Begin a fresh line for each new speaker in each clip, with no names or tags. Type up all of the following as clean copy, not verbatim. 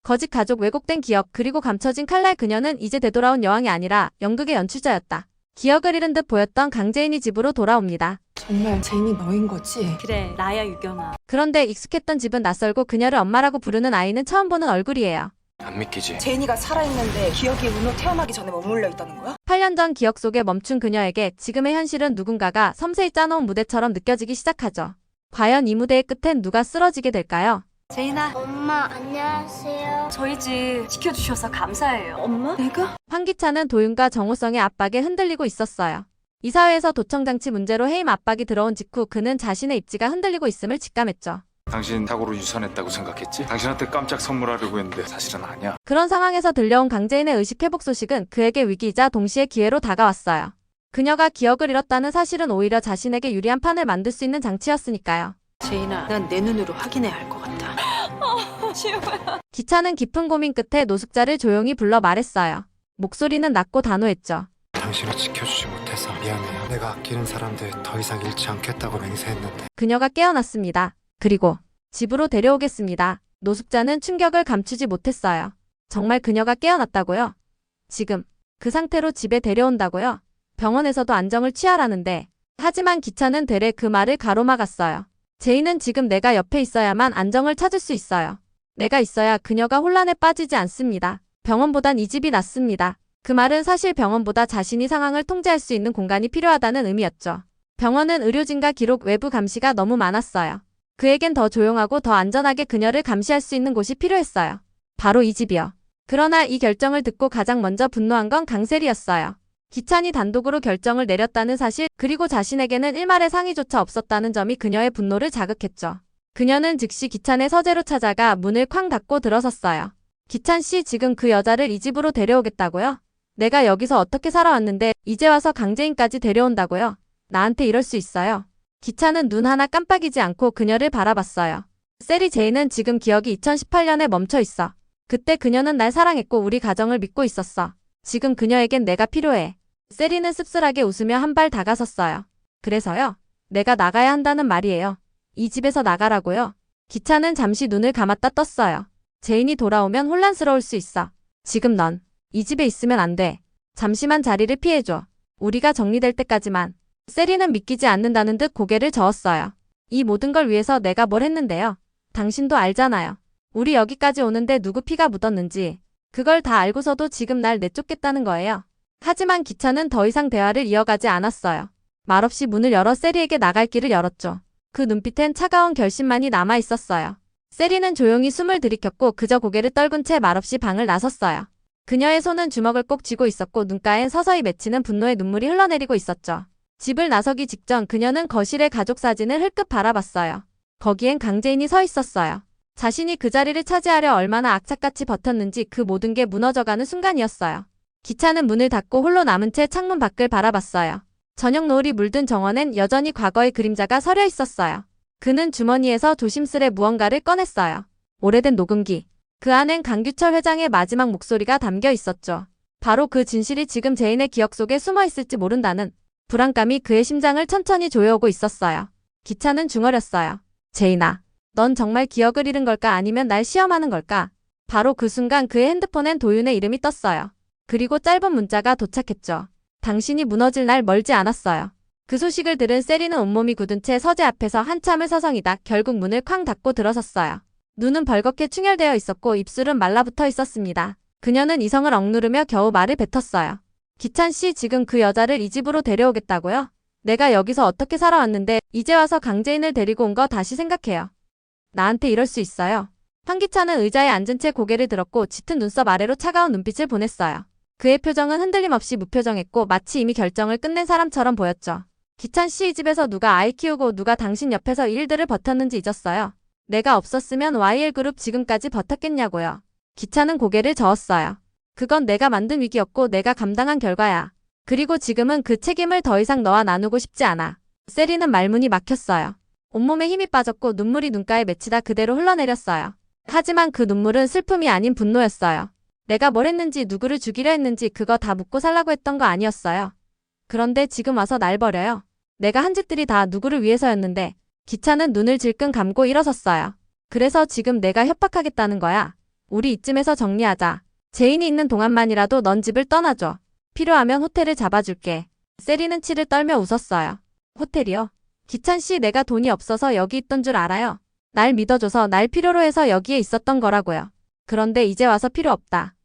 거짓 가족, 왜곡된 기억, 그리고 감춰진 칼날. 그녀는 이제 되돌아온 여왕이 아니라 연극의 연출자였다. 기억을 잃은 듯 보였던 강재인이 집으로 돌아옵니다.
정말 제인이 너인 거지?
그래, 나야 유경아.
그런데 익숙했던 집은 낯설고 그녀를 엄마라고 부르는 아이는 처음 보는 얼굴이에요.
안 믿기지?
제인이가 살아있는데 기억이 은호 태어나기 전에 머물러 있다는 거야?
8년 전 기억 속에 멈춘 그녀에게 지금의 현실은 누군가가 섬세히 짜놓은 무대처럼 느껴지기 시작하죠. 과연 이 무대의 끝엔 누가 쓰러지게 될까요?
제인아,
엄마 안녕하세요.
저희 집 지켜주셔서 감사해요.
엄마? 내가?
황기찬은 도윤과 정호성의 압박에 흔들리고 있었어요. 이사회에서 도청장치 문제로 해임 압박이 들어온 직후 그는 자신의 입지가 흔들리고 있음을 직감했죠.
당신 사고로 유산했다고 생각했지? 당신한테 깜짝 선물하려고 했는데 사실은 아니야.
그런 상황에서 들려온 강재인의 의식 회복 소식은 그에게 위기이자 동시에 기회로 다가왔어요. 그녀가 기억을 잃었다는 사실은 오히려 자신에게 유리한 판을 만들 수 있는 장치였으니까요.
제인아, 난 내 눈으로 확인해야 할 것 같아.
기찬은 깊은 고민 끝에 노숙자를 조용히 불러 말했어요. 목소리는 낮고 단호했죠.
당신을 지켜주지 못해서 미안해요. 내가 아끼는 사람들 더 이상 잃지 않겠다고 맹세했는데.
그녀가 깨어났습니다. 그리고 집으로 데려오겠습니다. 노숙자는 충격을 감추지 못했어요. 정말 그녀가 깨어났다고요? 지금 그 상태로 집에 데려온다고요? 병원에서도 안정을 취하라는데. 하지만 기찬은 되레 그 말을 가로막았어요. 제인은 지금 내가 옆에 있어야만 안정을 찾을 수 있어요. 내가 있어야 그녀가 혼란에 빠지지 않습니다. 병원보단 이 집이 낫습니다. 그 말은 사실 병원보다 자신이 상황을 통제할 수 있는 공간이 필요하다는 의미였죠. 병원은 의료진과 기록, 외부 감시가 너무 많았어요. 그에겐 더 조용하고 더 안전하게 그녀를 감시할 수 있는 곳이 필요했어요. 바로 이 집이요. 그러나 이 결정을 듣고 가장 먼저 분노한 건 강세리였어요. 기찬이 단독으로 결정을 내렸다는 사실, 그리고 자신에게는 일말의 상의조차 없었다는 점이 그녀의 분노를 자극했죠. 그녀는 즉시 기찬의 서재로 찾아가 문을 쾅 닫고 들어섰어요. 기찬 씨, 지금 그 여자를 이 집으로 데려오겠다고요? 내가 여기서 어떻게 살아왔는데 이제 와서 강재인까지 데려온다고요? 나한테 이럴 수 있어요? 기찬은 눈 하나 깜빡이지 않고 그녀를 바라봤어요. 세리, 제인은 지금 기억이 2018년에 멈춰 있어. 그때 그녀는 날 사랑했고 우리 가정을 믿고 있었어. 지금 그녀에겐 내가 필요해. 세리는 씁쓸하게 웃으며 한 발 다가섰어요. 그래서요? 내가 나가야 한다는 말이에요. 이 집에서 나가라고요? 기찬은 잠시 눈을 감았다 떴어요. 제인이 돌아오면 혼란스러울 수 있어. 지금 넌 이 집에 있으면 안 돼. 잠시만 자리를 피해줘. 우리가 정리될 때까지만. 세리는 믿기지 않는다는 듯 고개를 저었어요. 이 모든 걸 위해서 내가 뭘 했는데요. 당신도 알잖아요. 우리 여기까지 오는데 누구 피가 묻었는지. 그걸 다 알고서도 지금 날 내쫓겠다는 거예요. 하지만 기찬은 더 이상 대화를 이어가지 않았어요. 말없이 문을 열어 세리에게 나갈 길을 열었죠. 그 눈빛엔 차가운 결심만이 남아 있었어요. 세리는 조용히 숨을 들이켰고 그저 고개를 떨군 채 말없이 방을 나섰어요. 그녀의 손은 주먹을 꼭 쥐고 있었고 눈가엔 서서히 맺히는 분노의 눈물이 흘러내리고 있었죠. 집을 나서기 직전 그녀는 거실의 가족 사진을 흘끗 바라봤어요. 거기엔 강재인이 서 있었어요. 자신이 그 자리를 차지하려 얼마나 악착같이 버텼는지 그 모든 게 무너져가는 순간이었어요. 기찬은 문을 닫고 홀로 남은 채 창문 밖을 바라봤어요. 저녁 노을이 물든 정원엔 여전히 과거의 그림자가 서려 있었어요. 그는 주머니에서 조심스레 무언가를 꺼냈어요. 오래된 녹음기. 그 안엔 강규철 회장의 마지막 목소리가 담겨 있었죠. 바로 그 진실이 지금 제인의 기억 속에 숨어 있을지 모른다는 불안감이 그의 심장을 천천히 조여오고 있었어요. 기찬은 중얼였어요. 제인아, 넌 정말 기억을 잃은 걸까 아니면 날 시험하는 걸까? 바로 그 순간 그의 핸드폰엔 도윤의 이름이 떴어요. 그리고 짧은 문자가 도착했죠. 당신이 무너질 날 멀지 않았어요. 그 소식을 들은 세리는 온몸이 굳은 채 서재 앞에서 한참을 서성이다 결국 문을 쾅 닫고 들어섰어요. 눈은 벌겋게 충혈되어 있었고 입술은 말라붙어 있었습니다. 그녀는 이성을 억누르며 겨우 말을 뱉었어요. 기찬 씨, 지금 그 여자를 이 집으로 데려오겠다고요? 내가 여기서 어떻게 살아왔는데 이제 와서 강재인을 데리고 온 거 다시 생각해요. 나한테 이럴 수 있어요? 황기찬은 의자에 앉은 채 고개를 들었고 짙은 눈썹 아래로 차가운 눈빛을 보냈어요. 그의 표정은 흔들림 없이 무표정했고 마치 이미 결정을 끝낸 사람처럼 보였죠. 기찬 씨, 이 집에서 누가 아이 키우고 누가 당신 옆에서 이 일들을 버텼는지 잊었어요? 내가 없었으면 YL그룹 지금까지 버텼겠냐고요. 기찬은 고개를 저었어요. 그건 내가 만든 위기였고 내가 감당한 결과야. 그리고 지금은 그 책임을 더 이상 너와 나누고 싶지 않아. 세리는 말문이 막혔어요. 온몸에 힘이 빠졌고 눈물이 눈가에 맺히다 그대로 흘러내렸어요. 하지만 그 눈물은 슬픔이 아닌 분노였어요. 내가 뭘 했는지 누구를 죽이려 했는지 그거 다 묻고 살라고 했던 거 아니었어요. 그런데 지금 와서 날 버려요. 내가 한 짓들이 다 누구를 위해서였는데. 기찬은 눈을 질끈 감고 일어섰어요. 그래서 지금 내가 협박하겠다는 거야. 우리 이쯤에서 정리하자. 제인이 있는 동안만이라도 넌 집을 떠나줘. 필요하면 호텔을 잡아줄게. 세리는 치를 떨며 웃었어요. 호텔이요? 기찬 씨, 내가 돈이 없어서 여기 있던 줄 알아요. 날 믿어줘서 날 필요로 해서 여기에 있었던 거라고요. 그런데 이제 와서 필요 없다.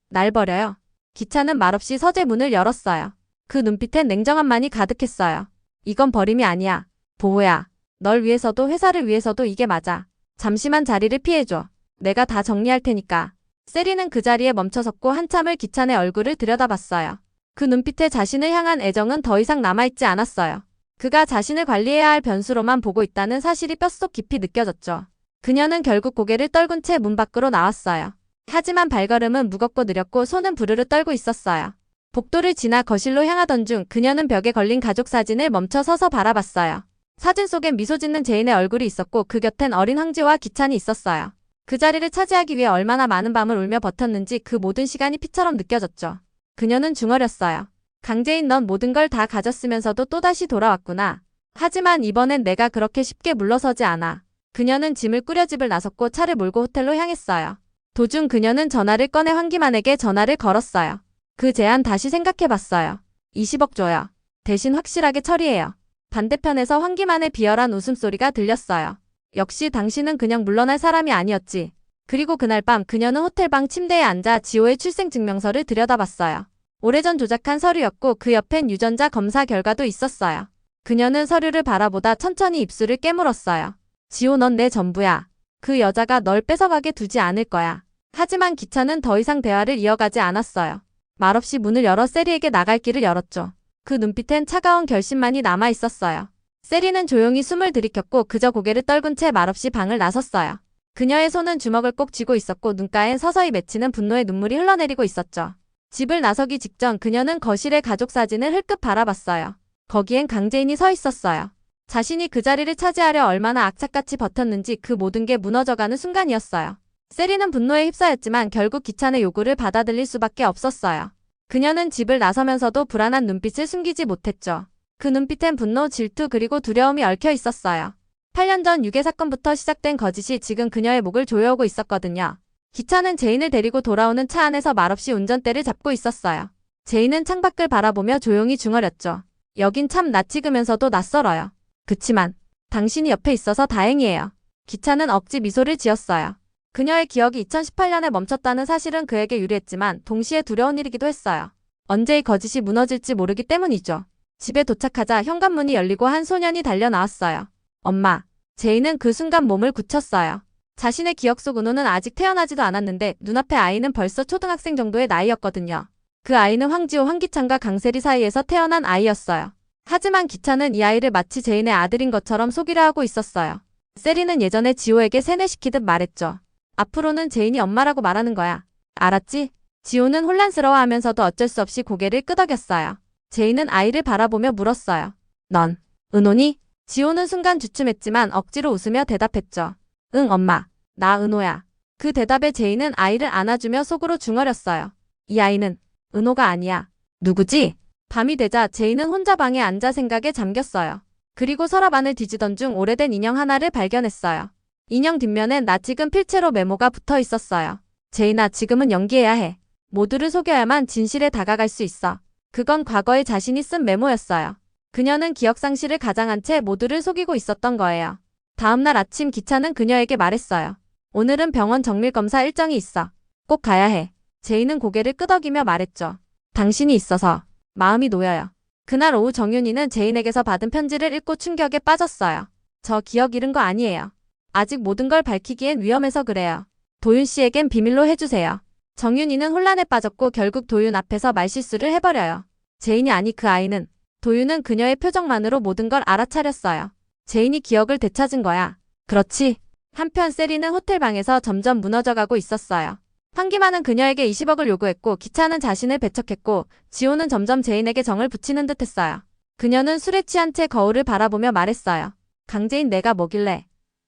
날 버려요. 기찬은 말없이 서재 문을 열었어요. 그 눈빛엔 냉정함만이 가득했어요. 이건 버림이 아니야. 보호야. 널 위해서도 회사를 위해서도 이게 맞아. 잠시만 자리를 피해줘. 내가 다 정리할 테니까. 세리는 그 자리에 멈춰섰고 한참을 기찬의 얼굴을 들여다봤어요. 그 눈빛에 자신을 향한 애정은 더 이상 남아있지 않았어요. 그가 자신을 관리해야 할 변수로만 보고 있다는 사실이 뼛속 깊이 느껴졌죠. 그녀는 결국 고개를 떨군 채 문 밖으로 나왔어요. 하지만 발걸음은 무겁고 느렸고 손은 부르르 떨고 있었어요. 복도를 지나 거실로 향하던 중 그녀는 벽에 걸린 가족 사진을 멈춰 서서 바라봤어요. 사진 속엔 미소 짓는 제인의 얼굴이 있었고 그 곁엔 어린 황지와 기찬이 있었어요. 그 자리를 차지하기 위해 얼마나 많은 밤을 울며 버텼는지 그 모든 시간이 피처럼 느껴졌죠. 그녀는 중얼였어요. 강재인, 넌 모든 걸 다 가졌으면서도 또다시 돌아왔구나. 하지만 이번엔 내가 그렇게 쉽게 물러서지 않아. 그녀는 짐을 꾸려 집을 나섰고 차를 몰고 호텔로 향했어요. 도중 그녀는 전화를 꺼내 황기만에게 전화를 걸었어요. 그 제안 다시 생각해봤어요. 20억 줘요. 대신 확실하게 처리해요. 반대편에서 황기만의 비열한 웃음소리가 들렸어요. 역시 당신은 그냥 물러날 사람이 아니었지. 그리고 그날 밤 그녀는 호텔방 침대에 앉아 지호의 출생증명서를 들여다봤어요. 오래전 조작한 서류였고 그 옆엔 유전자 검사 결과도 있었어요. 그녀는 서류를 바라보다 천천히 입술을 깨물었어요. 지호, 넌 내 전부야. 그 여자가 널 뺏어가게 두지 않을 거야. 하지만 기찬은 더 이상 대화를 이어가지 않았어요. 말없이 문을 열어 세리에게 나갈 길을 열었죠. 그 눈빛엔 차가운 결심만이 남아 있었어요. 세리는 조용히 숨을 들이켰고 그저 고개를 떨군 채 말없이 방을 나섰어요. 그녀의 손은 주먹을 꼭 쥐고 있었고 눈가엔 서서히 맺히는 분노의 눈물이 흘러내리고 있었죠. 집을 나서기 직전 그녀는 거실의 가족 사진을 흘끗 바라봤어요. 거기엔 강재인이 서 있었어요. 자신이 그 자리를 차지하려 얼마나 악착같이 버텼는지 그 모든 게 무너져가는 순간이었어요. 세리는 분노에 휩싸였지만 결국 기찬의 요구를 받아들일 수밖에 없었어요. 그녀는 집을 나서면서도 불안한 눈빛을 숨기지 못했죠. 그 눈빛엔 분노, 질투 그리고 두려움이 얽혀 있었어요. 8년 전 유괴 사건부터 시작된 거짓이 지금 그녀의 목을 조여오고 있었거든요. 기찬은 제인을 데리고 돌아오는 차 안에서 말없이 운전대를 잡고 있었어요. 제인은 창밖을 바라보며 조용히 중얼였죠. 여긴 참 낯익으면서도 낯설어요. 그치만 당신이 옆에 있어서 다행이에요. 기찬은 억지 미소를 지었어요. 그녀의 기억이 2018년에 멈췄다는 사실은 그에게 유리했지만 동시에 두려운 일이기도 했어요. 언제 이 거짓이 무너질지 모르기 때문이죠. 집에 도착하자 현관문이 열리고 한 소년이 달려나왔어요. 엄마. 제인은 그 순간 몸을 굳혔어요. 자신의 기억 속 은호는 아직 태어나지도 않았는데 눈앞의 아이는 벌써 초등학생 정도의 나이였거든요. 그 아이는 황지호, 황기찬과 강세리 사이에서 태어난 아이였어요. 하지만 기찬은 이 아이를 마치 제인의 아들인 것처럼 속이려 하고 있었어요. 세리는 예전에 지호에게 세뇌시키듯 말했죠. 앞으로는 제인이 엄마라고 말하는 거야. 알았지? 지호는 혼란스러워하면서도 어쩔 수 없이 고개를 끄덕였어요. 제인은 아이를 바라보며 물었어요. 넌 은호니? 지호는 순간 주춤했지만 억지로 웃으며 대답했죠. 응, 엄마. 나 은호야. 그 대답에 제인은 아이를 안아주며 속으로 중얼였어요. 이 아이는 은호가 아니야. 누구지? 밤이 되자 제인은 혼자 방에 앉아 생각에 잠겼어요. 그리고 서랍 안을 뒤지던 중 오래된 인형 하나를 발견했어요. 인형 뒷면엔 낯익은 필체로 메모가 붙어 있었어요. 제인아, 지금은 연기해야 해. 모두를 속여야만 진실에 다가갈 수 있어. 그건 과거에 자신이 쓴 메모였어요. 그녀는 기억상실을 가장한 채 모두를 속이고 있었던 거예요. 다음날 아침 기찬은 그녀에게 말했어요. 오늘은 병원 정밀검사 일정이 있어. 꼭 가야 해. 제인은 고개를 끄덕이며 말했죠. 당신이 있어서 마음이 놓여요. 그날 오후 정윤이는 제인에게서 받은 편지를 읽고 충격에 빠졌어요. 저 기억 잃은 거 아니에요. 아직 모든 걸 밝히기엔 위험해서 그래요. 도윤 씨에겐 비밀로 해주세요. 정윤이는 혼란에 빠졌고 결국 도윤 앞에서 말실수를 해버려요. 제인이 아니 그 아이는. 도윤은 그녀의 표정만으로 모든 걸 알아차렸어요. 제인이 기억을 되찾은 거야. 그렇지. 한편 세리는 호텔방에서 점점 무너져가고 있었어요. 황기만은 그녀에게 20억을 요구했고 기찬은 자신을 배척했고 지호는 점점 제인에게 정을 붙이는 듯했어요. 그녀는 술에 취한 채 거울을 바라보며 말했어요. 강재인, 내가 뭐길래.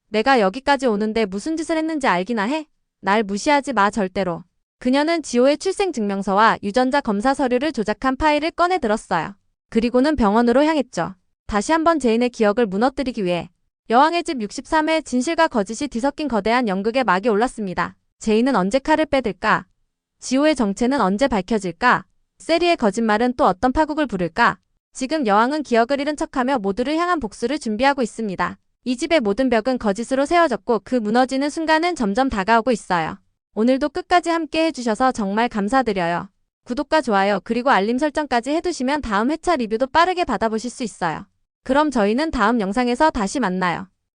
내가 여기까지 오는데 무슨 짓을 했는지 알기나 해? 날 무시하지 마 절대로. 그녀는 지호의 출생증명서와 유전자 검사 서류를 조작한 파일을 꺼내 들었어요. 그리고는 병원으로 향했죠. 다시 한번 제인의 기억을 무너뜨리기 위해. 여왕의 집 63회 진실과 거짓이 뒤섞인 거대한 연극의 막이 올랐습니다. 제이는 언제 칼을 빼들까? 지호의 정체는 언제 밝혀질까? 세리의 거짓말은 또 어떤 파국을 부를까? 지금 여왕은 기억을 잃은 척하며 모두를 향한 복수를 준비하고 있습니다. 이 집의 모든 벽은 거짓으로 세워졌고 그 무너지는 순간은 점점 다가오고 있어요. 오늘도 끝까지 함께 해주셔서 정말 감사드려요. 구독과 좋아요 그리고 알림 설정까지 해두시면 다음 회차 리뷰도 빠르게 받아보실 수 있어요. 그럼 저희는 다음 영상에서 다시 만나요.